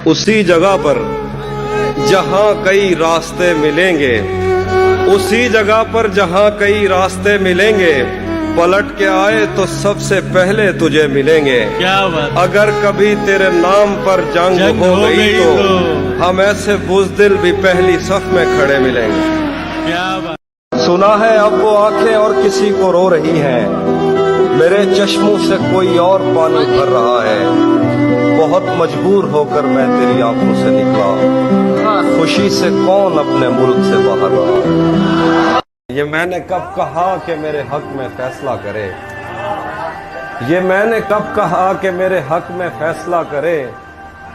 उसी जगह पर जहां कई रास्ते मिलेंगे, उसी जगह पर जहां कई रास्ते मिलेंगे, पलट के आए तो सबसे पहले तुझे मिलेंगे। क्या बात। अगर कभी तेरे नाम पर जंग हो गई तो हम ऐसे बुज़दिल भी पहली सफ में खड़े मिलेंगे। क्या बात। सुना है अब वो आंखें और किसी को रो रही हैं, मेरे चश्मों से कोई और पानी भर रहा है। बहुत मजबूर होकर मैं तेरी आंखों से निकला, खुशी से कौन अपने मुल्क से बाहर रहा। ये मैंने कब कहा कि मेरे हक में फैसला करे, ये मैंने कब कहा कि मेरे हक में फैसला करे।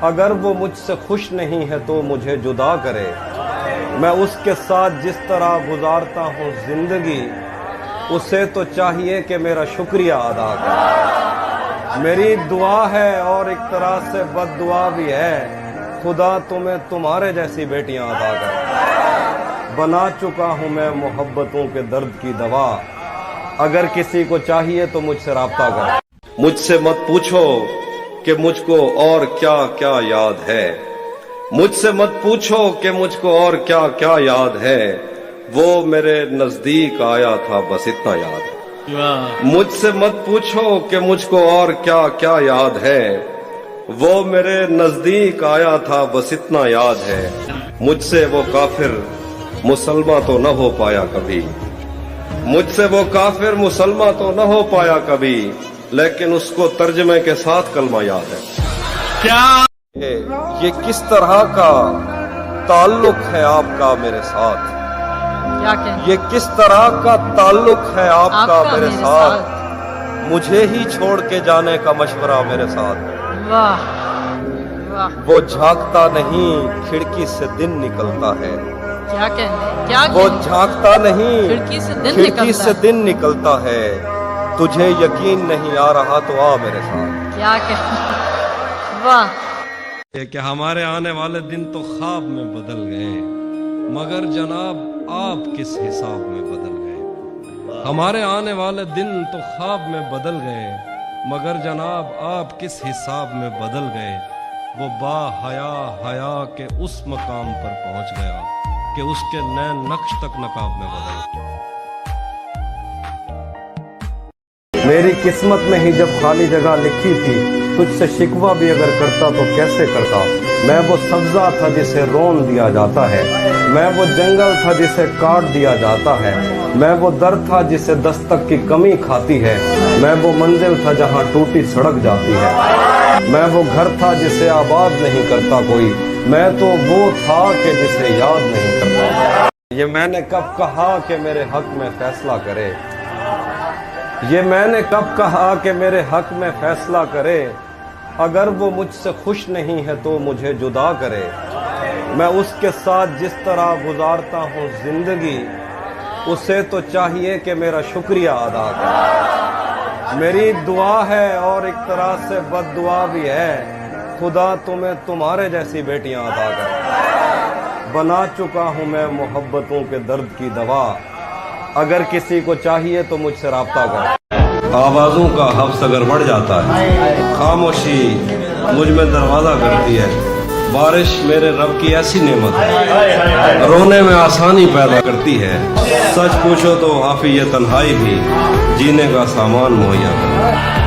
अगर वो मुझसे खुश नहीं है तो मुझे जुदा करे। मैं उसके साथ जिस तरह गुजारता हूँ जिंदगी, उसे तो चाहिए कि मेरा शुक्रिया अदा करे। मेरी दुआ है और एक तरह से बद्दुआ भी है, खुदा तुम्हें तुम्हारे जैसी बेटियां अदा करे। बना चुका हूँ मैं मोहब्बतों के दर्द की दवा, अगर किसी को चाहिए तो मुझसे राब्ता करे। मुझसे मत पूछो कि मुझको और क्या क्या याद है, मुझसे मत पूछो कि मुझको और क्या क्या याद है। वो मेरे नजदीक आया था बस इतना याद है। मुझसे मत पूछो कि मुझको और क्या क्या याद है, वो मेरे नजदीक आया था बस इतना याद है। मुझसे वो काफिर मुसलमान तो न हो पाया कभी, मुझसे वो काफिर मुसलमान तो न हो पाया कभी, लेकिन उसको तर्जमे के साथ कलमा याद है। क्या ये किस तरह का ताल्लुक है आपका मेरे साथ, क्या कहें? ये किस तरह का ताल्लुक है आपका मेरे साथ। मुझे ही छोड़ के जाने का मशवरा मेरे साथ। वाह वाह। वो झांकता नहीं खिड़की से दिन निकलता है, क्या कहें? क्या वो कहें? झांकता नहीं खिड़की से दिन खिड़की निकलता से है। दिन निकलता है। तुझे यकीन नहीं आ रहा तो आ मेरे साथ। क्या कहें? वाह। कि हमारे आने वाले दिन तो ख्वाब में बदल गए, मगर जनाब आप किस हिसाब में बदल गए। हमारे आने वाले दिन तो ख्वाब में बदल गए, मगर जनाब आप किस हिसाब में बदल गए। वो बाहया हया के उस मकाम पर पहुंच गया कि उसके नैन नक्श तक नकाब में बदल गए। मेरी किस्मत में ही जब खाली जगह लिखी थी, तुझसे शिकवा भी अगर करता तो कैसे करता। मैं वो सब्जा था जिसे रोन दिया जाता है, मैं वो जंगल था जिसे काट दिया जाता है, मैं वो दर था जिसे दस्तक की कमी खाती है, मैं वो मंजिल था जहां टूटी सड़क जाती है, मैं वो घर था जिसे आबाद नहीं करता कोई, मैं तो वो था कि जिसे याद नहीं करता। ये मैंने कब कहा कि मेरे हक में फैसला करे, ये मैंने कब कहा कि मेरे हक में फैसला करे। अगर वो मुझसे खुश नहीं है तो मुझे जुदा करे। मैं उसके साथ जिस तरह गुजारता हूँ जिंदगी, उसे तो चाहिए कि मेरा शुक्रिया अदा करे। मेरी दुआ है और एक तरह से बद्दुआ भी है, खुदा तुम्हें तुम्हारे जैसी बेटियां अदा करे। बना चुका हूँ मैं मोहब्बतों के दर्द की दवा, अगर किसी को चाहिए तो मुझसे राब्ता करे। आवाज़ों का हफ्स अगर बढ़ जाता है, खामोशी मुझ में दरवाज़ा करती है। बारिश मेरे रब की ऐसी नेमत है, रोने में आसानी पैदा करती है। सच पूछो तो आफी ये तन्हाई भी जीने का सामान मुहैया करती है।